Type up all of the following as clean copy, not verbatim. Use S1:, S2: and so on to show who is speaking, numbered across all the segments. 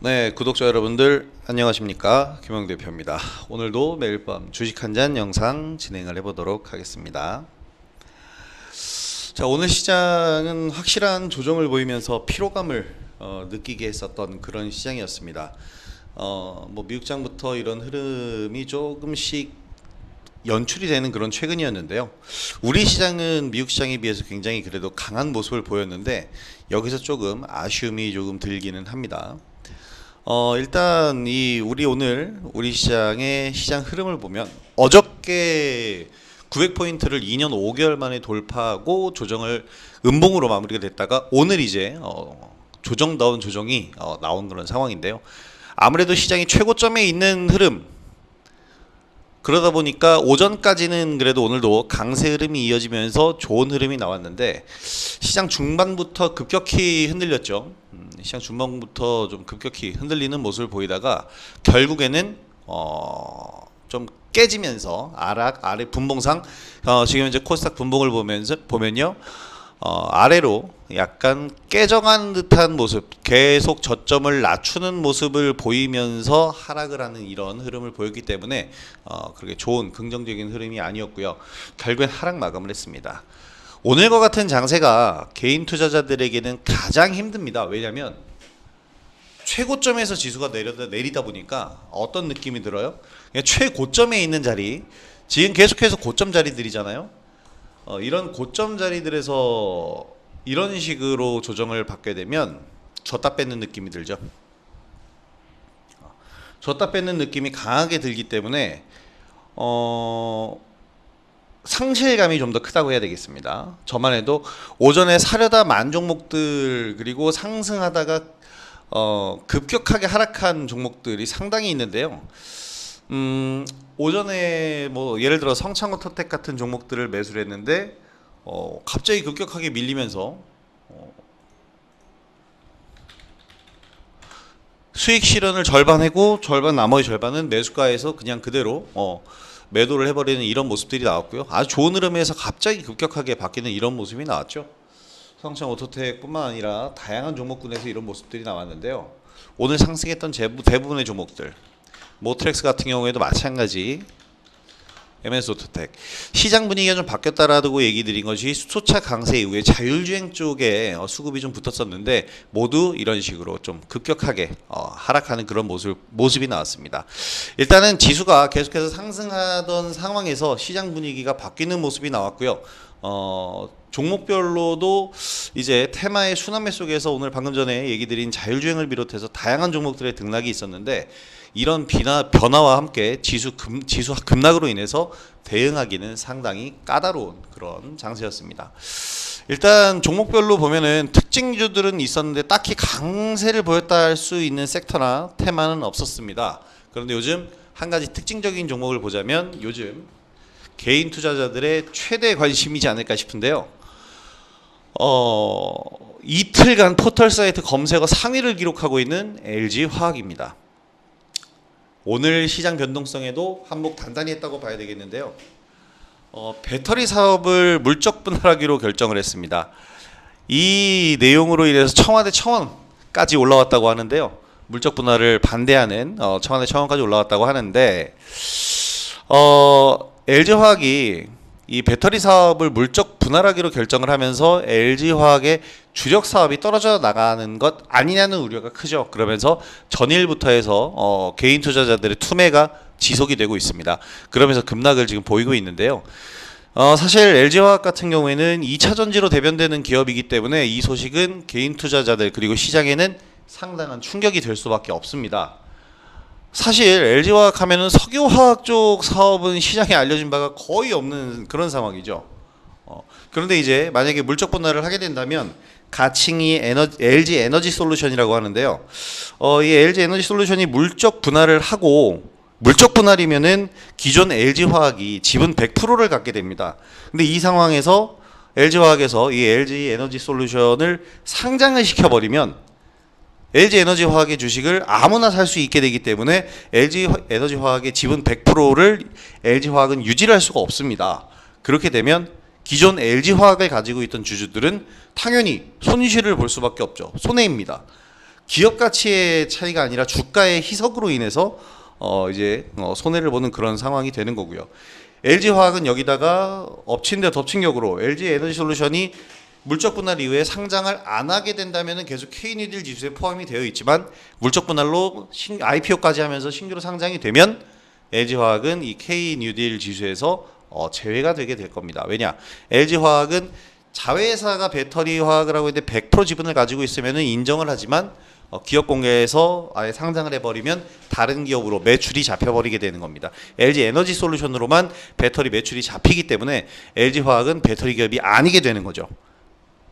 S1: 네, 구독자 여러분들 안녕하십니까? 김영 대표입니다. 오늘도 매일 밤 주식 한 잔 영상 진행을 해보도록 하겠습니다. 자, 오늘 시장은 확실한 조정을 보이면서 피로감을 느끼게 했었던 그런 시장이었습니다. 뭐 미국장부터 이런 흐름이 조금씩 연출이 되는 그런 최근이었는데요. 우리 시장은 미국 시장에 비해서 굉장히 그래도 강한 모습을 보였는데 여기서 조금 아쉬움이 조금 들기는 합니다. 일단 오늘 우리 시장의 시장 흐름을 보면 어저께 900포인트를 2년 5개월 만에 돌파하고 조정을 음봉으로 마무리가 됐다가 오늘 이제 조정다운 조정이 나온 그런 상황인데요. 아무래도 시장이 최고점에 있는 흐름, 그러다 보니까 오전까지는 그래도 오늘도 강세 흐름이 이어지면서 좋은 흐름이 나왔는데 시장 중반부터 급격히 흔들렸죠. 시장 중반부터 좀 급격히 흔들리는 모습을 보이다가 결국에는 좀 깨지면서 아래 분봉상 지금 이제 코스닥 분봉을 보면요. 아래로 약간 깨져간 듯한 모습, 계속 저점을 낮추는 모습을 보이면서 하락을 하는 이런 흐름을 보였기 때문에 그렇게 좋은 긍정적인 흐름이 아니었고요. 결국엔 하락 마감을 했습니다. 오늘과 같은 장세가 개인 투자자들에게는 가장 힘듭니다. 왜냐하면 최고점에서 지수가 내리다 보니까 어떤 느낌이 들어요? 최고점에 있는 자리, 지금 계속해서 고점 자리들이잖아요. 이런 고점 자리들에서 이런 식으로 조정을 받게 되면 줬다 뺏는 느낌이 들죠. 줬다 뺏는 느낌이 강하게 들기 때문에 상실감이 좀 더 크다고 해야 되겠습니다. 저만 해도 오전에 사려다 만 종목들 그리고 상승하다가 급격하게 하락한 종목들이 상당히 있는데요. 오전에 뭐 예를 들어 성창호 토텍 같은 종목들을 매수를 했는데 갑자기 급격하게 밀리면서 수익 실현을 절반 하고 나머지 절반은 매수가에서 그냥 그대로 매도를 해버리는 이런 모습들이 나왔고요. 아주 좋은 흐름에서 갑자기 급격하게 바뀌는 이런 모습이 나왔죠. 성창호 토텍 뿐만 아니라 다양한 종목군에서 이런 모습들이 나왔는데요. 오늘 상승했던 대부분의 종목들, 모트렉스 같은 경우에도 마찬가지, MS오토텍 시장 분위기가 좀 바뀌었다라고 얘기 드린 것이 수소차 강세 이후에 자율주행 쪽에 수급이 좀 붙었었는데 모두 이런 식으로 좀 급격하게 하락하는 그런 모습이 나왔습니다. 일단은 지수가 계속해서 상승하던 상황에서 시장 분위기가 바뀌는 모습이 나왔고요. 종목별로도 이제 테마의 순환매 속에서 오늘 방금 전에 얘기 드린 자율주행을 비롯해서 다양한 종목들의 등락이 있었는데 이런 변화와 함께 지수 급락으로 인해서 대응하기는 상당히 까다로운 그런 장세였습니다. 일단 종목별로 보면은 특징주들은 있었는데 딱히 강세를 보였다 할 수 있는 섹터나 테마는 없었습니다. 그런데 요즘 한 가지 특징적인 종목을 보자면 요즘 개인 투자자들의 최대 관심이지 않을까 싶은데요. 이틀간 포털 사이트 검색어 상위를 기록하고 있는 LG화학입니다. 오늘 시장 변동성에도 한몫 단단히 했다고 봐야 되겠는데요. 배터리 사업을 물적 분할하기로 결정을 했습니다. 이 내용으로 인해서 청와대 청원까지 올라왔다고 하는데요. 물적 분할을 반대하는 청와대 청원까지 올라왔다고 하는데 LG화학이 이 배터리 사업을 물적 분할하기로 결정을 하면서 LG화학의 주력 사업이 떨어져 나가는 것 아니냐는 우려가 크죠. 그러면서 전일부터 해서 개인 투자자들의 투매가 지속이 되고 있습니다. 그러면서 급락을 지금 보이고 있는데요. 사실 LG화학 같은 경우에는 2차 전지로 대변되는 기업이기 때문에 이 소식은 개인 투자자들 그리고 시장에는 상당한 충격이 될 수밖에 없습니다. 사실 LG화학 하면은 석유화학 쪽 사업은 시장에 알려진 바가 거의 없는 그런 상황이죠. 그런데 이제 만약에 물적 분할을 하게 된다면 가칭이 LG 에너지 솔루션이라고 하는데요. 이 LG 에너지 솔루션이 물적 분할을 하고 물적 분할이면은 기존 LG화학이 지분 100%를 갖게 됩니다. 근데 이 상황에서 LG화학에서 이 LG 에너지 솔루션을 상장을 시켜버리면 LG 에너지화학의 주식을 아무나 살 수 있게 되기 때문에 LG 에너지화학의 지분 100%를 LG화학은 유지를 할 수가 없습니다. 그렇게 되면 기존 LG화학을 가지고 있던 주주들은 당연히 손실을 볼 수밖에 없죠. 손해입니다. 기업 가치의 차이가 아니라 주가의 희석으로 인해서 손해를 보는 그런 상황이 되는 거고요. LG화학은 여기다가 엎친 데 덮친 격으로 LG에너지솔루션이 물적 분할 이후에 상장을 안 하게 된다면 계속 K뉴딜 지수에 포함이 되어 있지만 물적 분할로 IPO까지 하면서 신규로 상장이 되면 LG화학은 이 K뉴딜 지수에서 제외가 되게 될 겁니다. 왜냐? LG화학은 자회사가 배터리 화학을 하고 있는데 100% 지분을 가지고 있으면 인정을 하지만 기업 공개에서 아예 상장을 해버리면 다른 기업으로 매출이 잡혀버리게 되는 겁니다. LG 에너지 솔루션으로만 배터리 매출이 잡히기 때문에 LG 화학은 배터리 기업이 아니게 되는 거죠.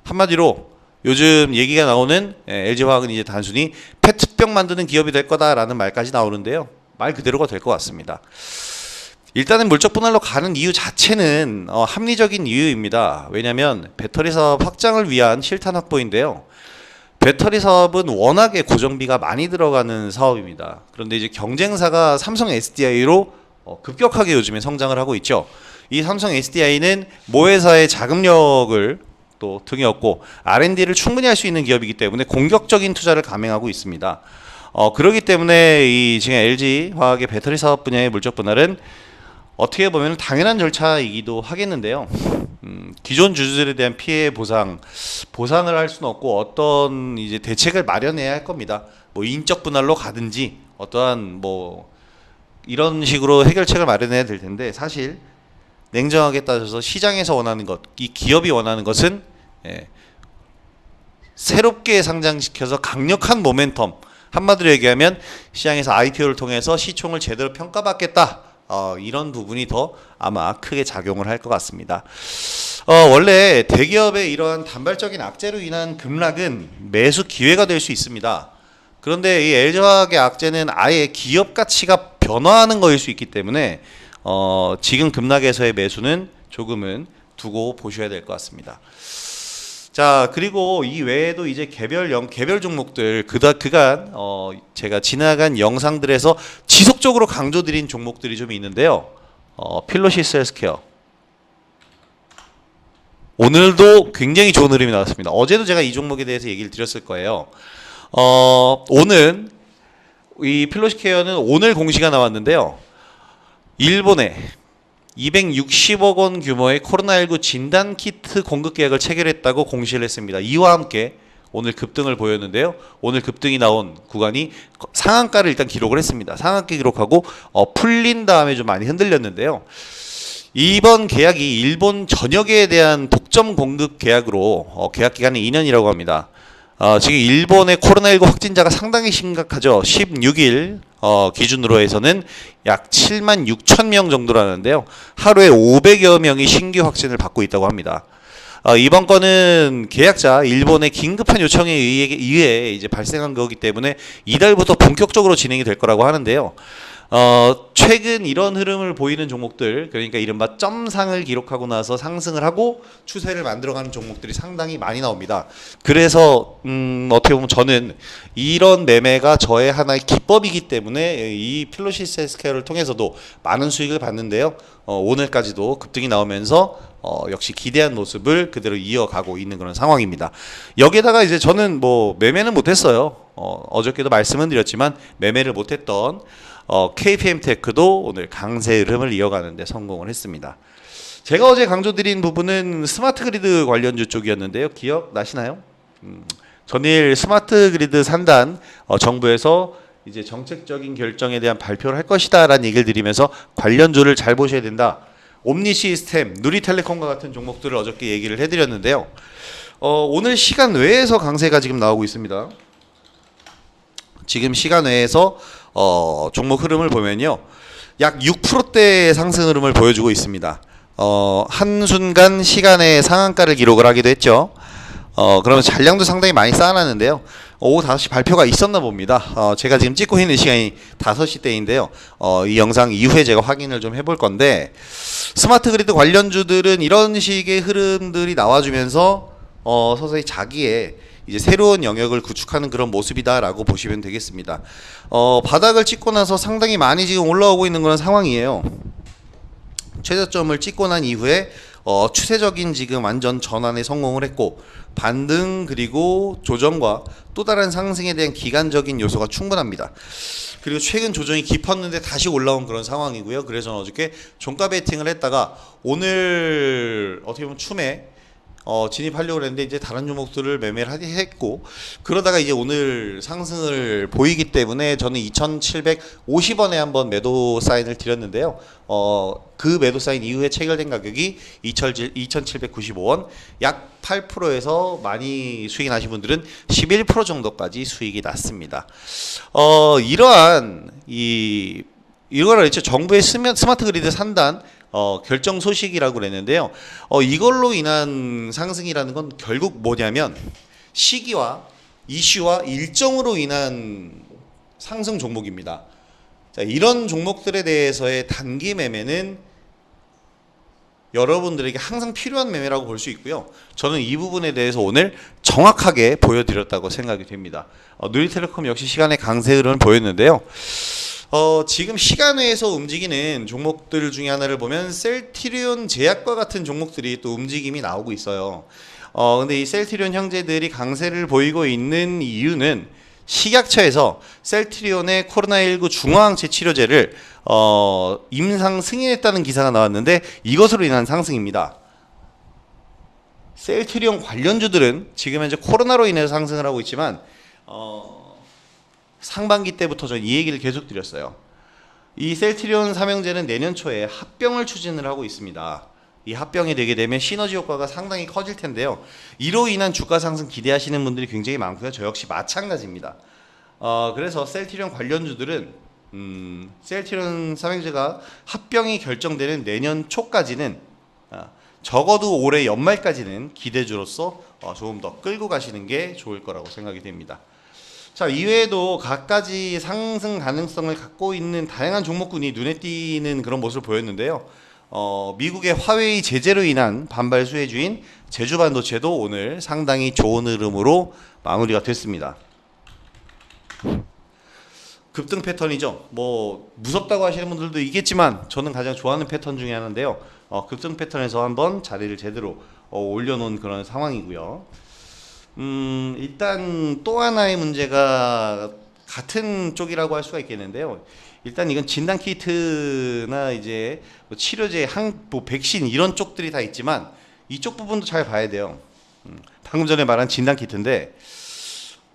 S1: 한마디로 요즘 얘기가 나오는 LG 화학은 이제 단순히 페트병 만드는 기업이 될 거다라는 말까지 나오는데요. 말 그대로가 될 것 같습니다. 일단은 물적 분할로 가는 이유 자체는 합리적인 이유입니다. 왜냐하면 배터리 사업 확장을 위한 실탄 확보인데요. 배터리 사업은 워낙에 고정비가 많이 들어가는 사업입니다. 그런데 이제 경쟁사가 삼성 SDI로 급격하게 요즘에 성장을 하고 있죠. 이 삼성 SDI는 모회사의 자금력을 또 등에 업고 R&D를 충분히 할 수 있는 기업이기 때문에 공격적인 투자를 감행하고 있습니다. 그렇기 때문에 이 지금 LG 화학의 배터리 사업 분야의 물적 분할은 어떻게 보면 당연한 절차이기도 하겠는데요. 기존 주주들에 대한 피해 보상을 할 수는 없고 어떤 이제 대책을 마련해야 할 겁니다. 뭐 인적 분할로 가든지 어떠한 뭐 이런 식으로 해결책을 마련해야 될 텐데 사실 냉정하게 따져서 시장에서 원하는 것, 이 기업이 원하는 것은 새롭게 상장시켜서 강력한 모멘텀, 한마디로 얘기하면 시장에서 IPO를 통해서 시총을 제대로 평가받겠다. 이런 부분이 더 아마 크게 작용을 할 것 같습니다. 원래 대기업의 이러한 단발적인 악재로 인한 급락은 매수 기회가 될 수 있습니다. 그런데 이 LG화학의 악재는 아예 기업 가치가 변화하는 거일 수 있기 때문에 지금 급락에서의 매수는 조금은 두고 보셔야 될 것 같습니다. 자, 그리고 이 외에도 이제 개별 종목들 그간 제가 지나간 영상들에서 지속적으로 강조드린 종목들이 좀 있는데요. 필로시스 헬스케어 오늘도 굉장히 좋은 흐름이 나왔습니다. 어제도 제가 이 종목에 대해서 얘기를 드렸을 거예요. 오늘 이 필로시케어는 오늘 공시가 나왔는데요. 일본에 260억 원 규모의 코로나19 진단 키트 공급 계약을 체결했다고 공시를 했습니다. 이와 함께 오늘 급등을 보였는데요. 오늘 급등이 나온 구간이 상한가를 일단 기록을 했습니다. 상한가 기록하고 풀린 다음에 좀 많이 흔들렸는데요. 이번 계약이 일본 전역에 대한 독점 공급 계약으로 계약 기간이 2년이라고 합니다. 지금 일본의 코로나19 확진자가 상당히 심각하죠. 16일 기준으로 해서는 약 7만 6천 명 정도라는데요. 하루에 500여 명이 신규 확진을 받고 있다고 합니다. 이번 건은 계약자 일본의 긴급한 요청에 의해 이제 발생한 거기 때문에 이달부터 본격적으로 진행이 될 거라고 하는데요. 최근 이런 흐름을 보이는 종목들, 그러니까 이른바 점상을 기록하고 나서 상승을 하고 추세를 만들어가는 종목들이 상당히 많이 나옵니다. 그래서 어떻게 보면 저는 이런 매매가 저의 하나의 기법이기 때문에 이 필로시스 헬스케어를 통해서도 많은 수익을 봤는데요. 오늘까지도 급등이 나오면서 역시 기대한 모습을 그대로 이어가고 있는 그런 상황입니다. 여기에다가 이제 저는 뭐 매매는 못했어요. 어저께도 말씀은 드렸지만 매매를 못했던 KPM테크도 오늘 강세 흐름을 이어가는데 성공을 했습니다. 제가 어제 강조드린 부분은 스마트 그리드 관련주 쪽이었는데요. 기억나시나요? 전일 스마트 그리드 산단 정부에서 이제 정책적인 결정에 대한 발표를 할 것이다라는 얘기를 드리면서 관련주를 잘 보셔야 된다. 옴니 시스템, 누리텔레콤과 같은 종목들을 어저께 얘기를 해드렸는데요. 오늘 시간 외에서 강세가 지금 나오고 있습니다. 지금 시간 외에서 종목 흐름을 보면요, 약 6%대의 상승 흐름을 보여주고 있습니다. 한순간 시간에 상한가를 기록을 하기도 했죠. 그러면 잔량도 상당히 많이 쌓아놨는데요. 오후 5시 발표가 있었나 봅니다. 제가 지금 찍고 있는 시간이 5시 때인데요. 이 영상 이후에 제가 확인을 좀 해볼 건데, 스마트 그리드 관련주들은 이런 식의 흐름들이 나와주면서 서서히 자기의 이제 새로운 영역을 구축하는 그런 모습이다라고 보시면 되겠습니다. 바닥을 찍고 나서 상당히 많이 지금 올라오고 있는 그런 상황이에요. 최저점을 찍고 난 이후에 추세적인 지금 완전 전환에 성공을 했고 반등 그리고 조정과 또 다른 상승에 대한 기간적인 요소가 충분합니다. 그리고 최근 조정이 깊었는데 다시 올라온 그런 상황이고요. 그래서 저는 어저께 종가 베팅을 했다가 오늘 어떻게 보면 춤에 진입하려고 했는데 이제 다른 종목들을 매매를 했고 그러다가 이제 오늘 상승을 보이기 때문에 저는 2,750원에 한번 매도 사인을 드렸는데요. 그 매도 사인 이후에 체결된 가격이 2,795원, 약 8%에서 많이 수익이 나신 분들은 11% 정도까지 수익이 났습니다. 이러한 이거를 이제 정부의 스마트 그리드 산단 결정 소식이라고 그랬는데요. 이걸로 인한 상승이라는 건 결국 뭐냐면 시기와 이슈와 일정으로 인한 상승 종목입니다. 자, 이런 종목들에 대해서의 단기 매매는 여러분들에게 항상 필요한 매매라고 볼 수 있고요. 저는 이 부분에 대해서 오늘 정확하게 보여드렸다고 생각이 됩니다. 누리텔레콤 역시 시간의 강세 흐름을 보였는데요. 지금 시간외에서 움직이는 종목들 중에 하나를 보면 셀트리온 제약과 같은 종목들이 또 움직임이 나오고 있어요. 근데 이 셀트리온 형제들이 강세를 보이고 있는 이유는 식약처에서 셀트리온의 코로나19 중화항체 치료제를 임상 승인했다는 기사가 나왔는데 이것으로 인한 상승입니다. 셀트리온 관련주들은 지금 현재 코로나로 인해서 상승을 하고 있지만 상반기 때부터 저 이 얘기를 계속 드렸어요. 이 셀트리온 삼형제는 내년 초에 합병을 추진을 하고 있습니다. 이 합병이 되게 되면 시너지 효과가 상당히 커질 텐데요. 이로 인한 주가 상승 기대하시는 분들이 굉장히 많고요. 저 역시 마찬가지입니다. 그래서 셀트리온 관련주들은 셀트리온 삼형제가 합병이 결정되는 내년 초까지는 적어도 올해 연말까지는 기대주로서 조금 더 끌고 가시는 게 좋을 거라고 생각이 됩니다. 자, 이외에도 갖가지 상승 가능성을 갖고 있는 다양한 종목군이 눈에 띄는 그런 모습을 보였는데요. 미국의 화웨이 제재로 인한 반발 수혜주인 제주반도체도 오늘 상당히 좋은 흐름으로 마무리가 됐습니다. 급등 패턴이죠. 뭐 무섭다고 하시는 분들도 있겠지만 저는 가장 좋아하는 패턴 중에 하나인데요. 급등 패턴에서 한번 자리를 제대로 올려놓은 그런 상황이고요. 일단 또 하나의 문제가 같은 쪽이라고 할 수가 있겠는데요. 일단 이건 진단 키트나 이제 뭐 치료제, 뭐 백신 이런 쪽들이 다 있지만 이쪽 부분도 잘 봐야 돼요. 방금 전에 말한 진단 키트인데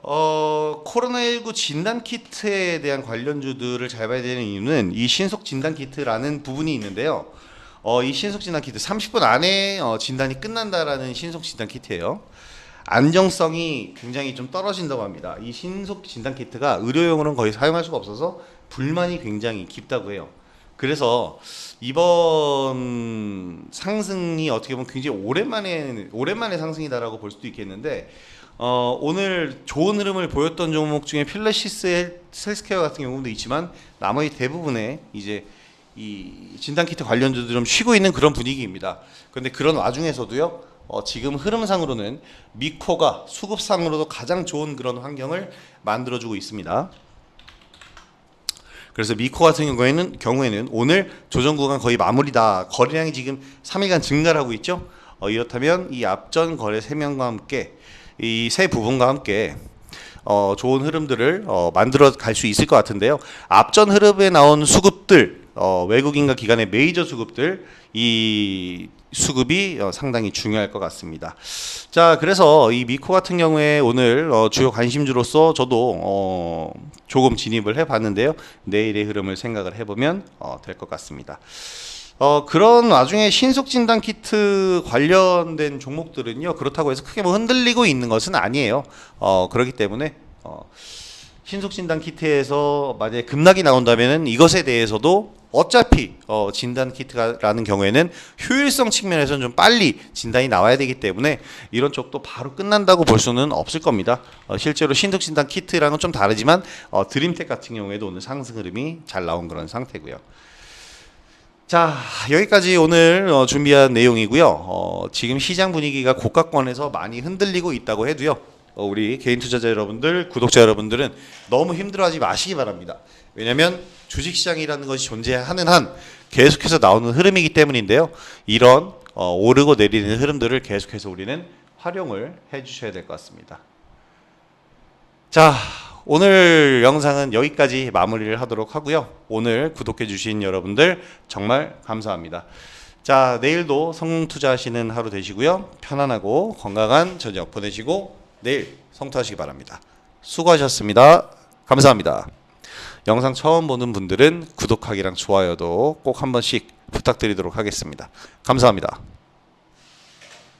S1: 코로나19 진단 키트에 대한 관련주들을 잘 봐야 되는 이유는 이 신속 진단 키트라는 부분이 있는데요. 이 신속 진단 키트 30분 안에 진단이 끝난다라는 신속 진단 키트예요. 안정성이 굉장히 좀 떨어진다고 합니다. 이 신속 진단 키트가 의료용으로는 거의 사용할 수가 없어서 불만이 굉장히 깊다고 해요. 그래서 이번 상승이 어떻게 보면 굉장히 오랜만에 상승이다라고 볼 수도 있겠는데 오늘 좋은 흐름을 보였던 종목 중에 필라시스 헬스케어 같은 경우도 있지만 나머지 대부분의 이제 이 진단 키트 관련주도 좀 쉬고 있는 그런 분위기입니다. 그런데 그런 와중에서도요. 지금 흐름상으로는 미코가 수급상으로도 가장 좋은 그런 환경을 만들어주고 있습니다. 그래서 미코 같은 경우에는 오늘 조정 구간 거의 마무리다. 거래량이 지금 3일간 증가를 하고 있죠. 이렇다면 이 앞전 거래 세명과 함께 이 세 부분과 함께 좋은 흐름들을 만들어 갈 수 있을 것 같은데요. 앞전 흐름에 나온 수급들, 외국인과 기관의 메이저 수급들, 이 수급이 상당히 중요할 것 같습니다. 자, 그래서 이 미코 같은 경우에 오늘 주요 관심주로서 저도 조금 진입을 해봤는데요. 내일의 흐름을 생각을 해보면 될 것 같습니다. 그런 와중에 신속 진단 키트 관련된 종목들은요, 그렇다고 해서 크게 뭐 흔들리고 있는 것은 아니에요. 그렇기 때문에 신속 진단 키트에서 만약에 급락이 나온다면은 이것에 대해서도 어차피 진단 키트라는 경우에는 효율성 측면에서는 좀 빨리 진단이 나와야 되기 때문에 이런 쪽도 바로 끝난다고 볼 수는 없을 겁니다. 실제로 신속 진단 키트랑은 좀 다르지만 드림텍 같은 경우에도 오늘 상승 흐름이 잘 나온 그런 상태고요. 자, 여기까지 오늘 준비한 내용이고요. 지금 시장 분위기가 고가권에서 많이 흔들리고 있다고 해도요. 우리 개인 투자자 여러분들, 구독자 여러분들은 너무 힘들어하지 마시기 바랍니다. 왜냐하면 주식시장이라는 것이 존재하는 한 계속해서 나오는 흐름이기 때문인데요. 이런 오르고 내리는 흐름들을 계속해서 우리는 활용을 해 주셔야 될 것 같습니다. 자, 오늘 영상은 여기까지 마무리를 하도록 하고요. 오늘 구독해 주신 여러분들 정말 감사합니다. 자, 내일도 성공 투자하시는 하루 되시고요. 편안하고 건강한 저녁 보내시고 내일 성투하시기 바랍니다. 수고하셨습니다. 감사합니다. 영상 처음 보는 분들은 구독하기랑 좋아요도 꼭 한 번씩 부탁드리도록 하겠습니다. 감사합니다.